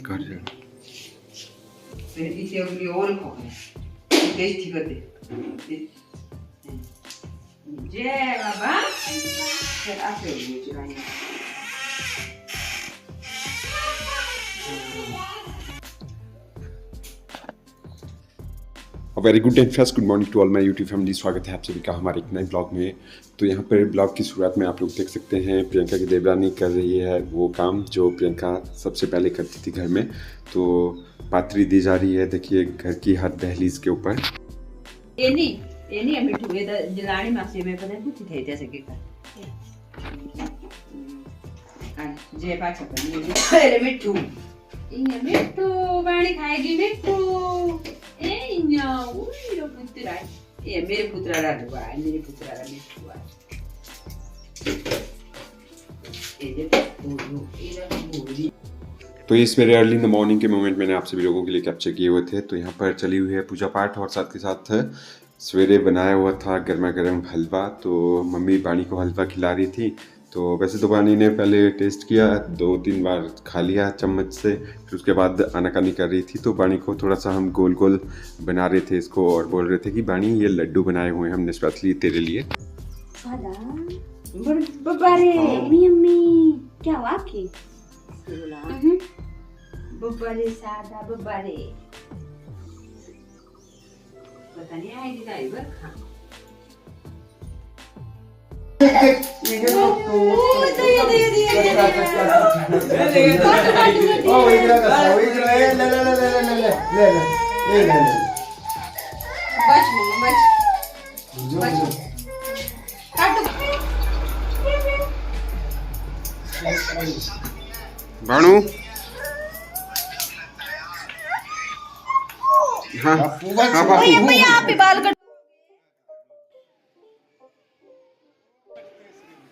कर जा जय बाबा फिर आते हुए चुराएंगे। Very good and first good morning to all my YouTube family. स्वागत है आप सभी का हमारे एक नए ब्लॉग में। तो यहाँ पर ब्लॉग की शुरुआत में आप लोग देख सकते हैं प्रियंका की देवरानी कर रही है वो काम जो प्रियंका सबसे पहले करती थी घर में। तो पात्री दी जा रही है, देखिए घर की हर दहलीज के ऊपर। ये नहीं मिठू ये जलानी मासी में पता कुछ थे जैसे कि जय पाछा पर अरे मिठू ये मिठू पानी खाएगी मिठू ए न्या उई रो पुत्रा ये मेरे पुत्रा रा दुआ मेरे पुत्रा रा मिठू आ ये देखो तो इस मेरे अर्ली इन द मॉर्निंग के मोमेंट मैंने आप सभी लोगों के लिए कैप्चर किए हुए थे। तो यहाँ पर चली हुई है पूजा पाठ और साथ के साथ सवेरे बनाया हुआ था गर्मा गर्म हलवा। तो मम्मी बाणी को हलवा खिला रही थी। तो वैसे तो बाणी ने पहले टेस्ट किया, 2-3 बार खा लिया चम्मच से, फिर उसके बाद आनाकानी कर रही थी। तो बाणी को थोड़ा सा हम गोल गोल बना रहे थे इसको और बोल रहे थे कि बाणी ये लड्डू बनाए हुए हैं हमने स्पेशली तेरे लिए। बब्बारे अम्मी क्या हुआ आपकी? बब्बारे सादा बब्बारे पता नहीं आएगी ना इधर खा बाणू हाँ हाँ बापू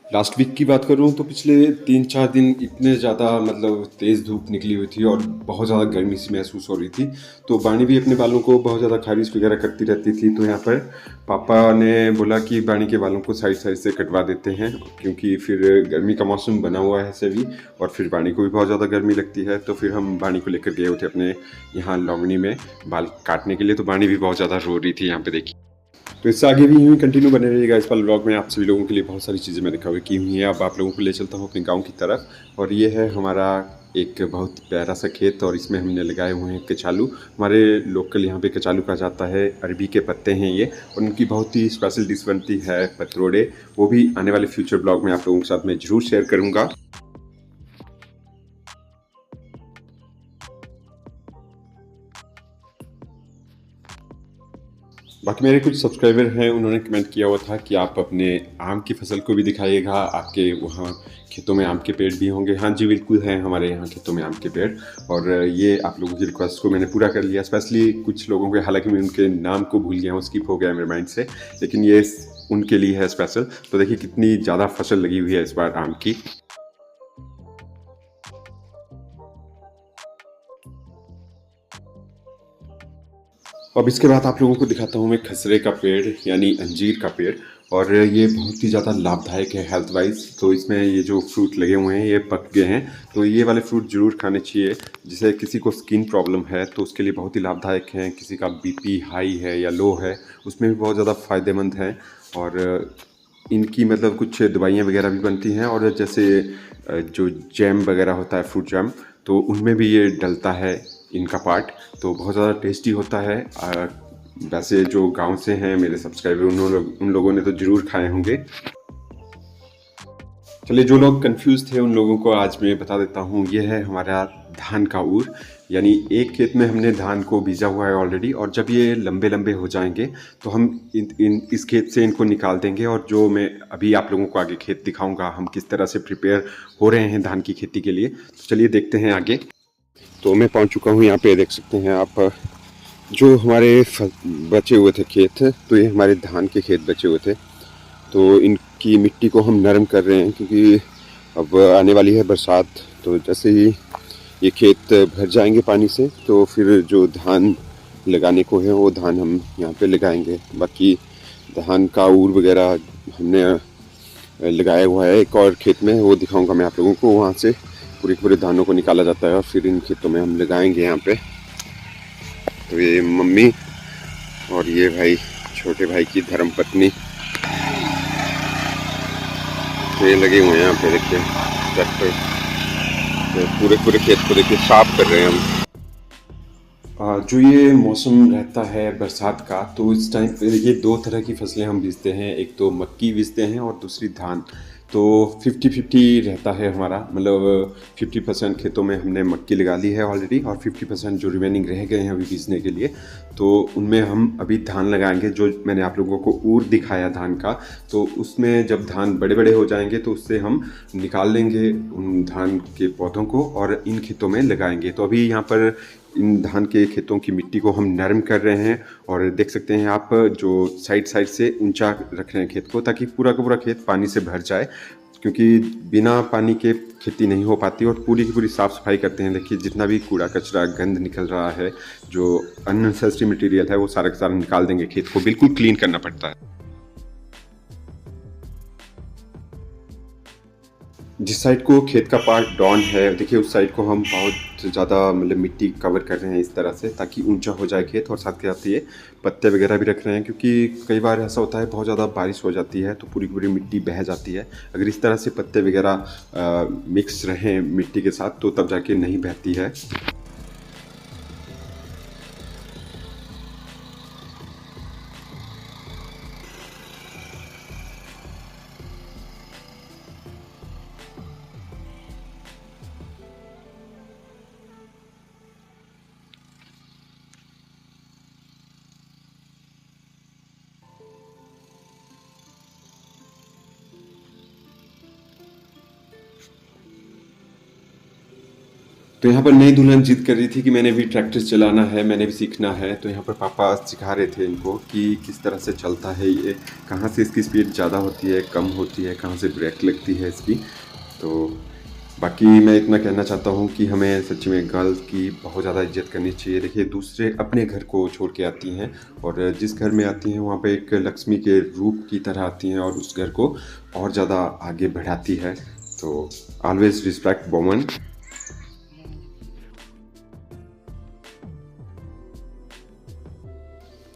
लास्ट वीक की बात करूँ तो पिछले 3-4 दिन इतने ज़्यादा मतलब तेज़ धूप निकली हुई थी और बहुत ज़्यादा गर्मी सी महसूस हो रही थी। तो बाणी भी अपने बालों को बहुत ज़्यादा खारिश वगैरह करती रहती थी। तो यहाँ पर पापा ने बोला कि बाणी के बालों को साइड साइड से कटवा देते हैं क्योंकि फिर गर्मी का मौसम बना हुआ है ऐसे भी और फिर बाणी को भी बहुत ज़्यादा गर्मी लगती है। तो फिर हम बाणी को लेकर गए थे अपने यहाँ लॉन्गनी में बाल काटने के लिए। तो बाणी भी बहुत ज़्यादा रो रही थी यहाँ पे देखिए। तो इससे आगे भी यूँ ही कंटिन्यू बने रहिएगा इस वाले ब्लॉग में। आप सभी लोगों के लिए बहुत सारी चीज़ें मैंने कवर की हुई हैं। अब आप लोगों को ले चलता हूँ अपने गांव की तरफ और ये है हमारा एक बहुत प्यारा सा खेत और इसमें हमने लगाए हुए हैं कचालू। हमारे लोकल यहाँ पे कचालू कहा जाता है, अरबी के पत्ते हैं ये और उनकी बहुत ही स्पेशल डिश बनती है पतरोड़े। वो भी आने वाले फ्यूचर ब्लॉग में आप लोगों के साथ मैं ज़रूर शेयर करूँगा। बाकी मेरे कुछ सब्सक्राइबर हैं, उन्होंने कमेंट किया हुआ था कि आप अपने आम की फसल को भी दिखाइएगा, आपके वहाँ खेतों में आम के पेड़ भी होंगे। हाँ जी बिल्कुल हैं हमारे यहाँ खेतों में आम के पेड़ और ये आप लोगों की रिक्वेस्ट को मैंने पूरा कर लिया। स्पेशली कुछ लोगों के, हालांकि मैं उनके नाम को भूल गया हूँ, स्किप हो गया मेरे माइंड से, लेकिन ये उनके लिए है स्पेशल। तो देखिए कितनी ज़्यादा फसल लगी हुई है इस बार आम की। अब इसके बाद आप लोगों को दिखाता हूँ मैं खसरे का पेड़ यानी अंजीर का पेड़ और ये बहुत ही ज़्यादा लाभदायक है हेल्थ वाइज। तो इसमें ये जो फ्रूट लगे हुए हैं ये पक गए हैं। तो ये वाले फ्रूट ज़रूर खाने चाहिए। जिसे किसी को स्किन प्रॉब्लम है तो उसके लिए बहुत ही लाभदायक हैं। किसी का बीपी हाई है या लो है उसमें भी बहुत ज़्यादा फ़ायदेमंद हैं और इनकी मतलब कुछ दवाइयाँ वगैरह भी बनती हैं और जैसे जो जैम वगैरह होता है फ्रूट जैम तो उनमें भी ये डलता है इनका पार्ट। तो बहुत ज़्यादा टेस्टी होता है। वैसे जो गांव से हैं मेरे सब्सक्राइबर उन लोगों ने तो ज़रूर खाए होंगे। चलिए जो लोग कंफ्यूज थे उन लोगों को आज मैं बता देता हूँ। ये है हमारा धान का ऊर, यानी एक खेत में हमने धान को बीजा हुआ है ऑलरेडी और जब ये लंबे लंबे हो जाएंगे तो हम इस खेत से इनको निकाल देंगे और जो मैं अभी आप लोगों को आगे खेत दिखाऊंगा हम किस तरह से प्रिपेयर हो रहे हैं धान की खेती के लिए। तो चलिए देखते हैं आगे। तो मैं पहुंच चुका हूं यहाँ पे, देख सकते हैं आप जो हमारे बचे हुए थे खेत। तो ये हमारे धान के खेत बचे हुए थे। तो इनकी मिट्टी को हम नरम कर रहे हैं क्योंकि अब आने वाली है बरसात। तो जैसे ही ये खेत भर जाएंगे पानी से तो फिर जो धान लगाने को है वो धान हम यहाँ पे लगाएंगे। बाकी धान का ऊर वगैरह हमने लगाया हुआ है एक और खेत में, वो दिखाऊंगा मैं आप लोगों को। वहाँ से पूरे पूरे धानों को निकाला जाता है और फिर इन खेतों में हम लगाएंगे यहाँ पे। तो ये मम्मी और ये भाई छोटे भाई की धर्मपत्नी, तो ये लगे हुए हैं यहाँ पे, देखिए ट्रैक्टर पूरे पूरे खेत को देखिए साफ कर रहे हैं हम। जो ये मौसम रहता है बरसात का, तो इस टाइम पे ये दो तरह की फसलें हम बीजते हैं, एक तो मक्की बीजते हैं और दूसरी धान। तो 50-50 रहता है हमारा, मतलब 50% खेतों में हमने मक्की लगा ली है ऑलरेडी और 50% जो रिमेनिंग रह गए हैं अभी बीजने के लिए, तो उनमें हम अभी धान लगाएंगे। जो मैंने आप लोगों को ऊर दिखाया धान का, तो उसमें जब धान बड़े बड़े हो जाएंगे तो उससे हम निकाल लेंगे उन धान के पौधों को और इन खेतों में लगाएंगे। तो अभी यहाँ पर इन धान के खेतों की मिट्टी को हम नरम कर रहे हैं और देख सकते हैं आप, जो साइड साइड से ऊंचा रख रहे हैं खेत को, ताकि पूरा का पूरा खेत पानी से भर जाए, क्योंकि बिना पानी के खेती नहीं हो पाती। और पूरी की पूरी साफ़ सफाई करते हैं। देखिए जितना भी कूड़ा कचरा गंद निकल रहा है, जो अननेसेसरी मटेरियल है, वो सारा का सारा निकाल देंगे। खेत को बिल्कुल क्लीन करना पड़ता है। जिस साइड को खेत का पार्ट डाउन है, देखिए उस साइड को हम बहुत ज़्यादा मतलब मिट्टी कवर कर रहे हैं इस तरह से, ताकि ऊंचा हो जाए खेत। और साथ के साथ ये पत्ते वगैरह भी रख रहे हैं, क्योंकि कई बार ऐसा होता है बहुत ज़्यादा बारिश हो जाती है तो पूरी पूरी मिट्टी बह जाती है। अगर इस तरह से पत्ते वगैरह मिक्स रहें मिट्टी के साथ, तो तब जाके नहीं बहती है। तो यहाँ पर नई दुल्हन जिद कर रही थी कि मैंने भी ट्रैक्टर चलाना है, मैंने भी सीखना है। तो यहाँ पर पापा सिखा रहे थे इनको कि किस तरह से चलता है ये, कहाँ से इसकी स्पीड ज़्यादा होती है, कम होती है, कहाँ से ब्रेक लगती है इसकी। तो बाकी मैं इतना कहना चाहता हूँ कि हमें सच में गर्ल्स की बहुत ज़्यादा इज्जत करनी चाहिए। देखिए दूसरे अपने घर को छोड़ के आती हैं और जिस घर में आती हैं वहाँ पे एक लक्ष्मी के रूप की तरह आती हैं और उस घर को और ज़्यादा आगे बढ़ाती है। तो ऑलवेज रिस्पेक्ट वुमन।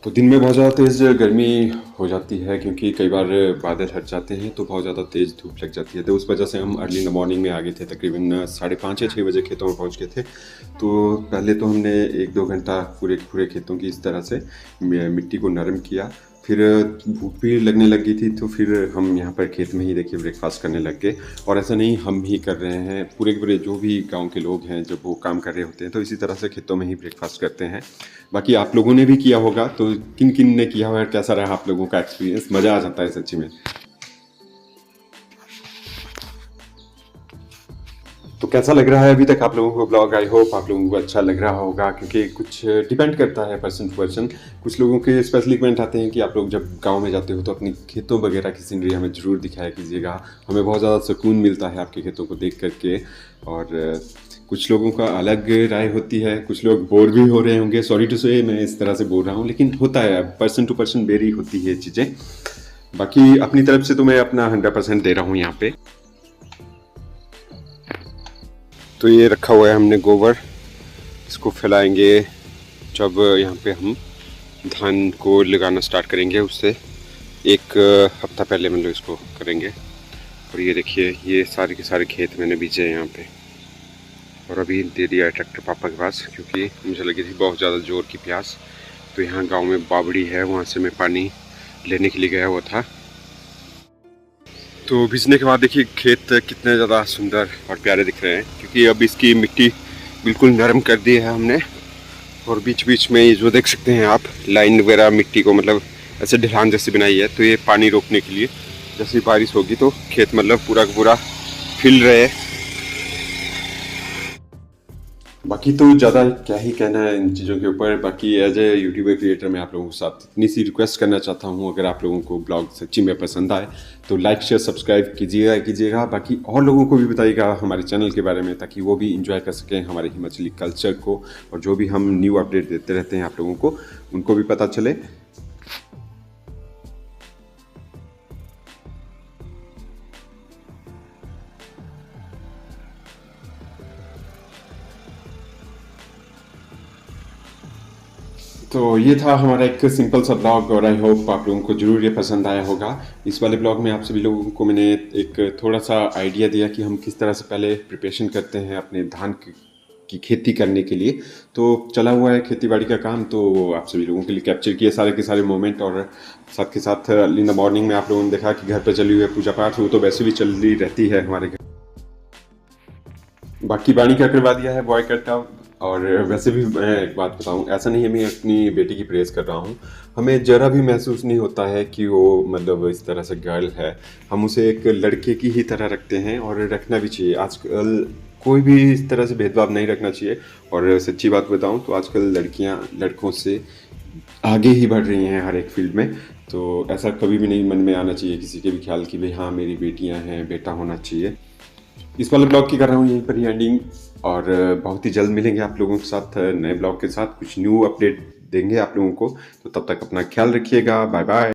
तो दिन में बहुत ज़्यादा तेज़ गर्मी हो जाती है, क्योंकि कई बार बादल हट जाते हैं तो बहुत ज़्यादा तेज़ धूप लग जाती है। तो उस वजह से हम अर्ली इन द मॉर्निंग में आ गए थे, तकरीबन 5:30 या 6 बजे खेतों में पहुंच गए थे। तो पहले तो हमने 1-2 घंटा पूरे पूरे खेतों की इस तरह से मिट्टी को नरम किया। फिर भूख भी लगने लग गई थी, तो फिर हम यहाँ पर खेत में ही देखिए ब्रेकफास्ट करने लग गए। और ऐसा नहीं हम ही कर रहे हैं, पूरे पूरे जो भी गांव के लोग हैं जब वो काम कर रहे होते हैं तो इसी तरह से खेतों में ही ब्रेकफास्ट करते हैं। बाकी आप लोगों ने भी किया होगा, तो किन किन ने किया होगा, कैसा रहा आप लोगों का एक्सपीरियंस? मज़ा आ जाता है सच्ची में। तो कैसा लग रहा है अभी तक आप लोगों को ब्लॉग? आई होप आप लोगों को अच्छा लग रहा होगा, क्योंकि कुछ डिपेंड करता है पर्सन टू पर्सन। कुछ लोगों के स्पेशली कमेंट आते हैं कि आप लोग जब गांव में जाते हो तो अपनी खेतों वगैरह की सीनरी हमें ज़रूर दिखाया कीजिएगा, हमें बहुत ज़्यादा सुकून मिलता है आपके खेतों को देख करके। और कुछ लोगों का अलग राय होती है, कुछ लोग बोर भी हो रहे होंगे। सॉरी टू से मैं इस तरह से बोल रहा हूँ, लेकिन होता है, पर्सन टू पर्सन वेरी होती है चीज़ें। बाकी अपनी तरफ से तो मैं अपना 100% दे रहा हूँ यहाँ पे। तो ये रखा हुआ है हमने गोबर, इसको फैलाएंगे जब यहाँ पे हम धान को लगाना स्टार्ट करेंगे, उससे 1 हफ्ता पहले मतलब इसको करेंगे। और ये देखिए ये सारे के सारे खेत मैंने बीजे हैं यहाँ पे, और अभी दे दिया है ट्रैक्टर पापा के पास, क्योंकि मुझे लगी थी बहुत ज़्यादा ज़ोर की प्यास। तो यहाँ गांव में बावड़ी है, वहाँ से मैं पानी लेने के लिए गया हुआ था। तो भिजने के बाद देखिए खेत कितने ज़्यादा सुंदर और प्यारे दिख रहे हैं, क्योंकि अब इसकी मिट्टी बिल्कुल नरम कर दी है हमने। और बीच बीच में ये जो देख सकते हैं आप, लाइन वगैरह मिट्टी को मतलब ऐसे ढलान जैसे बनाई है, तो ये पानी रोकने के लिए जैसे बारिश होगी तो खेत मतलब पूरा का पूरा फिल रहे। बाकी तो ज़्यादा क्या ही कहना है इन चीज़ों के ऊपर। बाकी एज ए यूट्यूबर क्रिएटर मैं आप लोगों के साथ इतनी सी रिक्वेस्ट करना चाहता हूँ, अगर आप लोगों को ब्लॉग सच्ची में पसंद आए तो लाइक शेयर सब्सक्राइब कीजिएगा। बाकी और लोगों को भी बताइएगा हमारे चैनल के बारे में, ताकि वो भी इंजॉय कर सकें हमारे हिमाचली कल्चर को, और जो भी हम न्यू अपडेट देते रहते हैं आप लोगों को, उनको भी पता चले। तो ये था हमारा एक सिंपल सा ब्लॉग और आई होप आप लोगों को ज़रूर ये पसंद आया होगा। इस वाले ब्लॉग में आप सभी लोगों को मैंने एक थोड़ा सा आइडिया दिया कि हम किस तरह से पहले प्रिपरेशन करते हैं अपने धान की खेती करने के लिए। तो चला हुआ है खेतीबाड़ी का काम, तो आप सभी लोगों के लिए कैप्चर किए सारे के सारे मोमेंट। और साथ के साथ इन द मॉर्निंग में आप लोगों ने देखा कि घर पर चली हुई है पूजा पाठ, वो तो वैसे भी चल रही रहती है हमारे घर। बाकी बाणी का करवा दिया है बॉय कट। और वैसे भी मैं एक बात बताऊं, ऐसा नहीं है मैं अपनी बेटी की प्रेज़ कर रहा हूं, हमें ज़रा भी महसूस नहीं होता है कि वो मतलब इस तरह से गर्ल है। हम उसे एक लड़के की ही तरह रखते हैं और रखना भी चाहिए। आजकल कोई भी इस तरह से भेदभाव नहीं रखना चाहिए। और सच्ची बात बताऊं तो आजकल लड़कियां लड़कों से आगे ही बढ़ रही हैं हर एक फील्ड में। तो ऐसा कभी भी नहीं मन में आना चाहिए किसी के भी ख्याल कि भाई हाँ मेरी बेटियां हैं, बेटा होना चाहिए। इस वाले ब्लॉग की कर रहा हूँ यहीं पर ही एंडिंग, और बहुत ही जल्द मिलेंगे आप लोगों के साथ नए ब्लॉग के साथ, कुछ न्यू अपडेट देंगे आप लोगों को। तो तब तक अपना ख्याल रखिएगा। Bye bye.